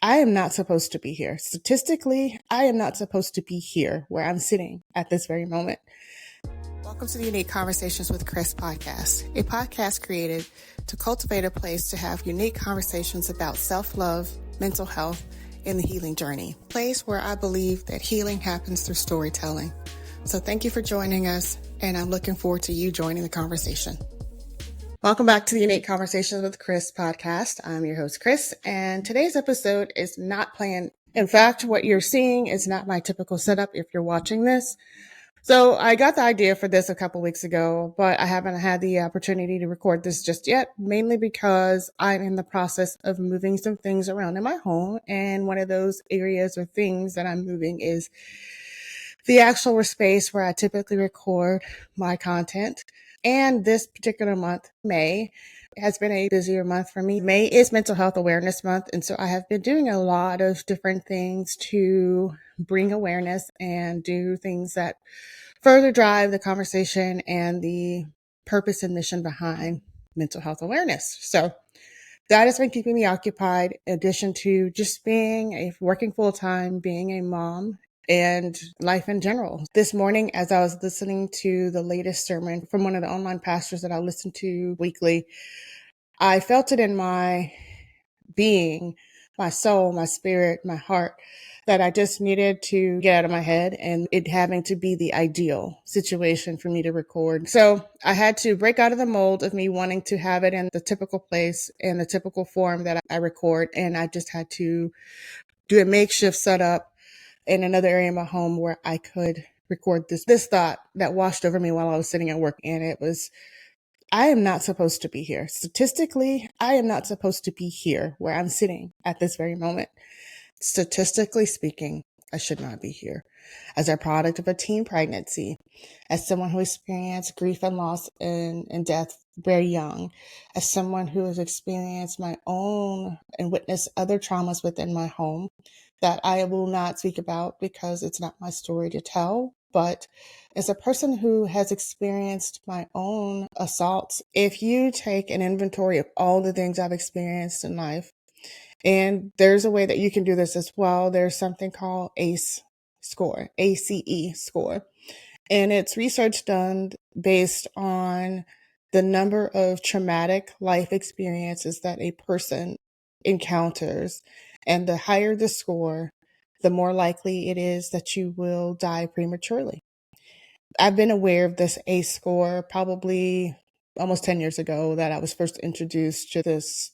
I am not supposed to be here. Statistically, I am not supposed to be here where I'm sitting at this very moment. Welcome to the Unique Conversations with Chris podcast, a podcast created to cultivate a place to have unique conversations about self-love, mental health, and the healing journey. A place where I believe that healing happens through storytelling. So thank you for joining us, and I'm looking forward to you joining the conversation. Welcome back to the Unique Conversations with Chris podcast. I'm your host, Chris, and today's episode is not planned. In fact, what you're seeing is not my typical setup if you're watching this. So I got the idea for this a couple weeks ago, but I haven't had the opportunity to record this just yet, mainly because I'm in the process of moving some things around in my home. And one of those areas or things that I'm moving is the actual space where I typically record my content. And this particular month, May, has been a busier month for me. May is Mental Health Awareness Month. And so I have been doing a lot of different things to bring awareness and do things that further drive the conversation and the purpose and mission behind mental health awareness. So that has been keeping me occupied, in addition to just working full time, being a mom, and life in general. This morning, as I was listening to the latest sermon from one of the online pastors that I listen to weekly, I felt it in my being, my soul, my spirit, my heart, that I just needed to get out of my head and it having to be the ideal situation for me to record. So I had to break out of the mold of me wanting to have it in the typical place and the typical form that I record. And I just had to do a makeshift setup in another area of my home where I could record this thought that washed over me while I was sitting at work. And it was, I am not supposed to be here. Statistically, I am not supposed to be here where I'm sitting at this very moment. Statistically speaking, I should not be here. As a product of a teen pregnancy, as someone who experienced grief and loss and death very young, as someone who has experienced my own and witnessed other traumas within my home that I will not speak about because it's not my story to tell. But as a person who has experienced my own assaults, if you take an inventory of all the things I've experienced in life, and there's a way that you can do this as well. There's something called ACE score, ACE score. And it's research done based on the number of traumatic life experiences that a person encounters. And the higher the score, the more likely it is that you will die prematurely. I've been aware of this ACE score probably almost 10 years ago that I was first introduced to this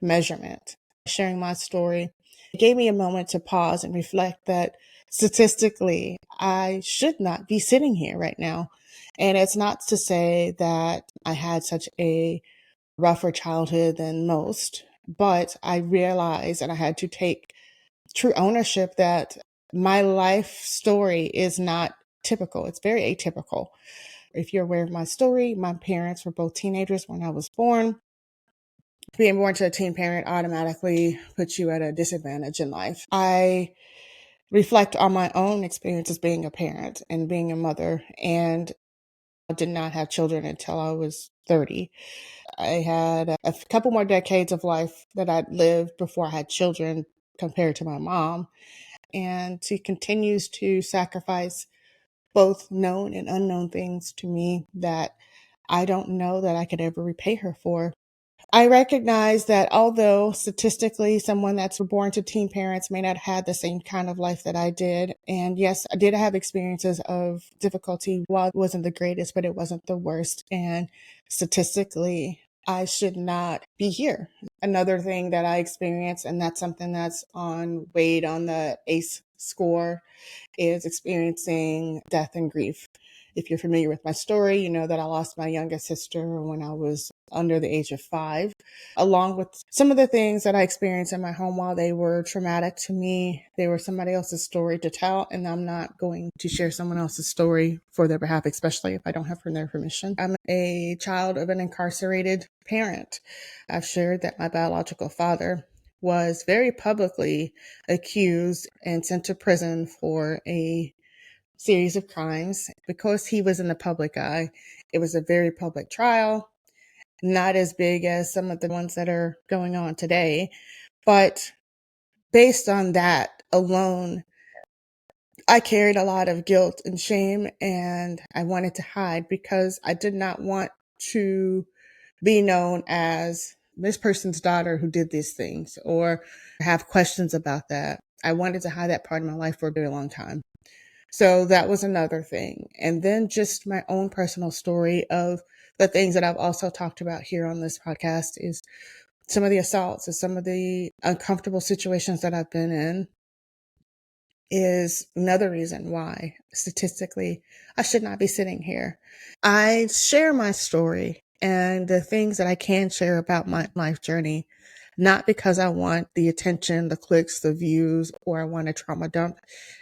measurement. Sharing my story, it gave me a moment to pause and reflect that statistically, I should not be sitting here right now. And it's not to say that I had such a rougher childhood than most, but I realized and I had to take true ownership that my life story is not typical. It's very atypical. If you're aware of my story, my parents were both teenagers when I was born. Being born to a teen parent automatically puts you at a disadvantage in life. I reflect on my own experiences being a parent and being a mother, and I did not have children until I was 30. I had a couple more decades of life that I'd lived before I had children compared to my mom. And she continues to sacrifice both known and unknown things to me that I don't know that I could ever repay her for. I recognize that although statistically someone that's born to teen parents may not have had the same kind of life that I did. And yes, I did have experiences of difficulty. While it wasn't the greatest, but it wasn't the worst. And statistically, I should not be here. Another thing that I experienced, and that's something that's weighed on the ACE score, is experiencing death and grief. If you're familiar with my story, you know that I lost my youngest sister when I was under the age of 5, along with some of the things that I experienced in my home. While they were traumatic to me, they were somebody else's story to tell, and I'm not going to share someone else's story for their behalf, especially if I don't have their permission. I'm a child of an incarcerated parent. I've shared that my biological father was very publicly accused and sent to prison for a series of crimes. Because he was in the public eye, it was a very public trial, not as big as some of the ones that are going on today, but based on that alone, I carried a lot of guilt and shame, and I wanted to hide because I did not want to be known as this person's daughter who did these things or have questions about that. I wanted to hide that part of my life for a very long time. So that was another thing. And then just my own personal story of the things that I've also talked about here on this podcast is some of the assaults and some of the uncomfortable situations that I've been in is another reason why statistically I should not be sitting here. I share my story and the things that I can share about my life journey, not because I want the attention, the clicks, the views, or I want to trauma dump.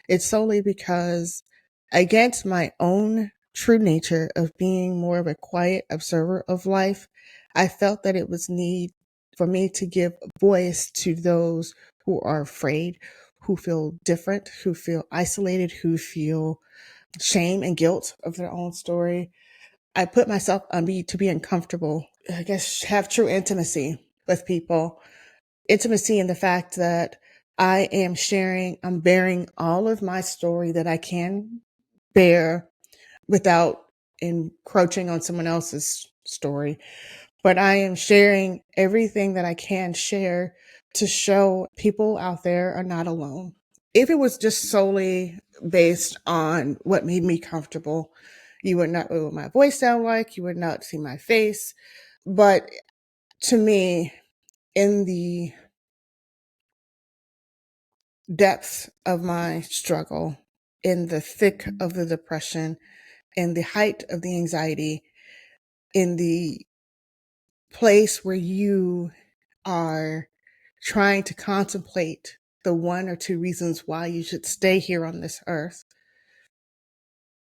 It's solely because against my own true nature of being more of a quiet observer of life, I felt that it was need for me to give voice to those who are afraid, who feel different, who feel isolated, who feel shame and guilt of their own story. I put myself on me to be uncomfortable, I guess, have true intimacy with people. Intimacy in the fact that I'm bearing all of my story that I can bear without encroaching on someone else's story. But I am sharing everything that I can share to show people out there are not alone. If it was just solely based on what made me comfortable, you would not know what my voice sound like, you would not see my face. But to me, in the depths of my struggle, in the thick of the depression, in the height of the anxiety, in the place where you are trying to contemplate the one or two reasons why you should stay here on this earth,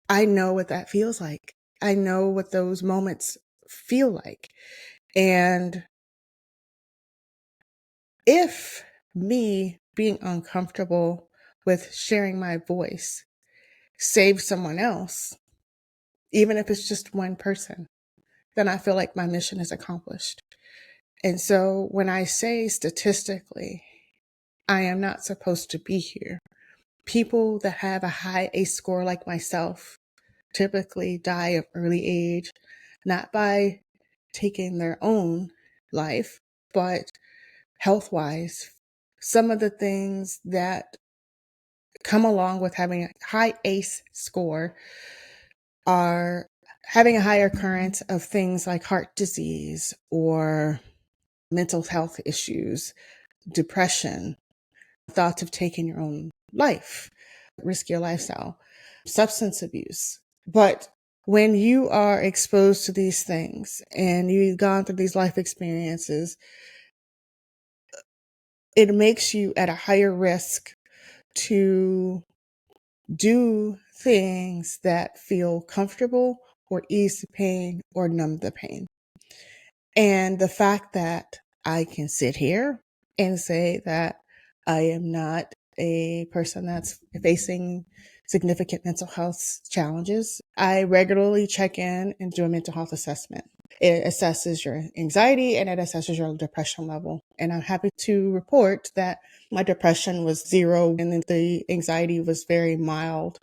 I know what that feels like. I know what those moments feel like. And if me being uncomfortable with sharing my voice saves someone else, even if it's just one person, then I feel like my mission is accomplished. And so when I say statistically, I am not supposed to be here, people that have a high ACE score like myself typically die of early age, not by taking their own life, but health wise. Some of the things that come along with having a high ACE score are having a higher occurrence of things like heart disease or mental health issues, depression, thoughts of taking your own life, riskier lifestyle, substance abuse. But when you are exposed to these things and you've gone through these life experiences, it makes you at a higher risk to do things that feel comfortable or ease the pain or numb the pain. And the fact that I can sit here and say that I am not a person that's facing significant mental health challenges, I regularly check in and do a mental health assessment. It assesses your anxiety and it assesses your depression level. And I'm happy to report that my depression was 0 and the anxiety was very mild,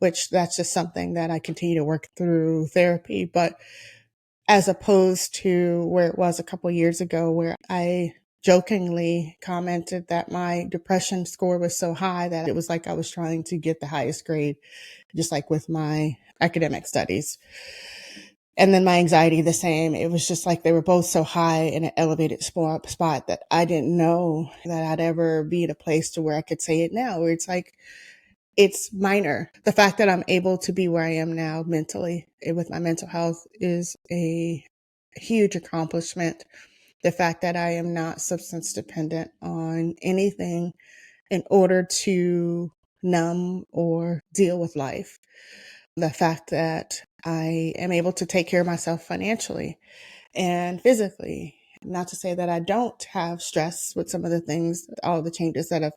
which that's just something that I continue to work through therapy. But as opposed to where it was a couple of years ago, where I jokingly commented that my depression score was so high that it was like I was trying to get the highest grade, just like with my academic studies. And then my anxiety, the same. It was just like they were both so high in an elevated spot that I didn't know that I'd ever be in a place to where I could say it now, where it's like, it's minor. The fact that I'm able to be where I am now mentally with my mental health is a huge accomplishment. The fact that I am not substance dependent on anything in order to numb or deal with life. The fact that I am able to take care of myself financially and physically. Not to say that I don't have stress with some of the things, all the changes that have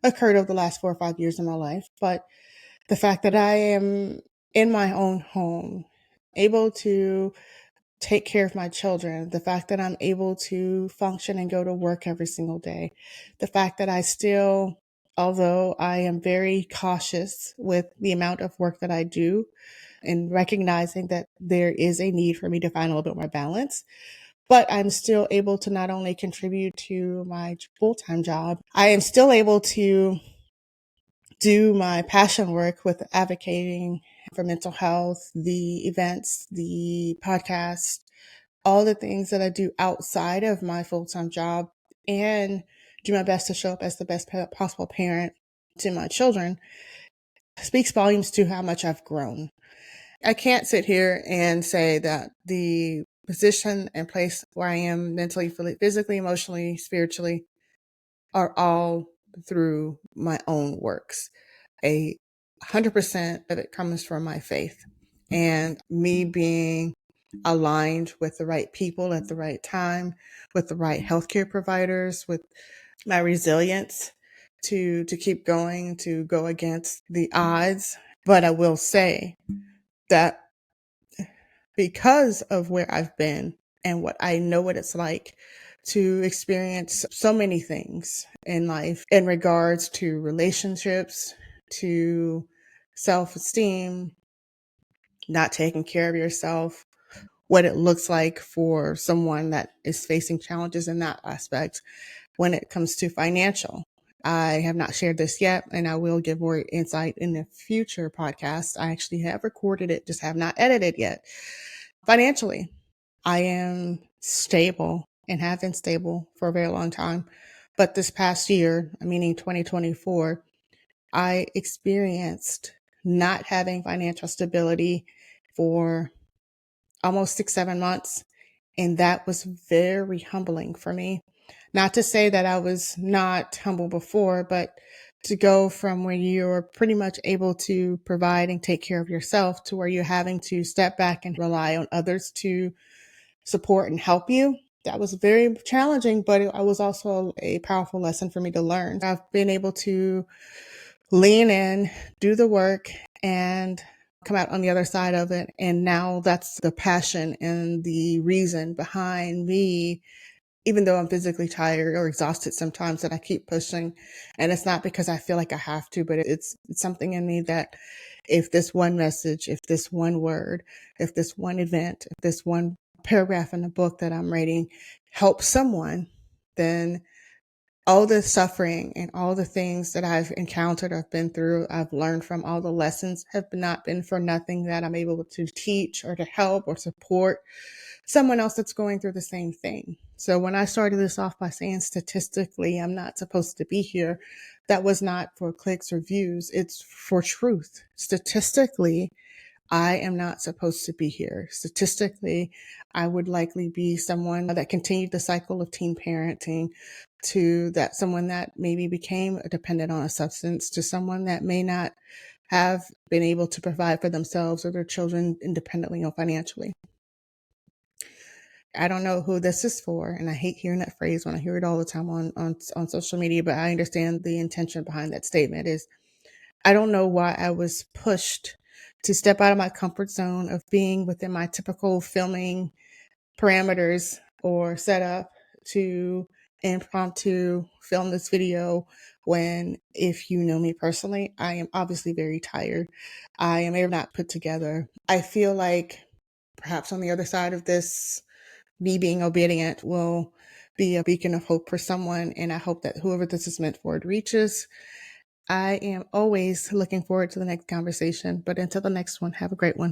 occurred over the last 4 or 5 years in my life, but the fact that I am in my own home, able to take care of my children, the fact that I'm able to function and go to work every single day, the fact that I still, although I am very cautious with the amount of work that I do and recognizing that there is a need for me to find a little bit more balance, but I'm still able to not only contribute to my full-time job, I am still able to do my passion work with advocating for mental health, the events, the podcast, all the things that I do outside of my full-time job, and do my best to show up as the best possible parent to my children speaks volumes to how much I've grown. I can't sit here and say that the position and place where I am mentally, physically, emotionally, spiritually are all through my own works. 100% of it comes from my faith and me being aligned with the right people at the right time, with the right healthcare providers, with my resilience to keep going, to go against the odds. But I will say that because of where I've been and what I know what it's like to experience so many things in life in regards to relationships, to self-esteem, not taking care of yourself, what it looks like for someone that is facing challenges in that aspect when it comes to financial. I have not shared this yet, and I will give more insight in the future podcast. I actually have recorded it, just have not edited yet. Financially, I am stable and have been stable for a very long time. But this past year, meaning 2024, I experienced not having financial stability for almost 6, 7 months. And that was very humbling for me. Not to say that I was not humble before, but to go from where you're pretty much able to provide and take care of yourself to where you're having to step back and rely on others to support and help you. That was very challenging, but it was also a powerful lesson for me to learn. I've been able to lean in, do the work, and come out on the other side of it. And now that's the passion and the reason behind me, even though I'm physically tired or exhausted sometimes, that I keep pushing. And it's not because I feel like I have to, but it's something in me that if this one message, if this one word, if this one event, if this one paragraph in the book that I'm writing helps someone, then all the suffering and all the things that I've encountered, I've been through, I've learned from, all the lessons have not been for nothing, that I'm able to teach or to help or support someone else that's going through the same thing. So when I started this off by saying statistically, I'm not supposed to be here, that was not for clicks or views. It's for truth. Statistically, I am not supposed to be here. Statistically, I would likely be someone that continued the cycle of teen parenting, to that someone that maybe became dependent on a substance, to someone that may not have been able to provide for themselves or their children independently or financially. I don't know who this is for, and I hate hearing that phrase when I hear it all the time on social media, but I understand the intention behind that statement is I don't know why I was pushed to step out of my comfort zone of being within my typical filming parameters or setup to impromptu film this video when, if you know me personally, I am obviously very tired. I am not put together. I feel like perhaps on the other side of this, me being obedient will be a beacon of hope for someone. And I hope that whoever this is meant for, it reaches. I am always looking forward to the next conversation, but until the next one, have a great one.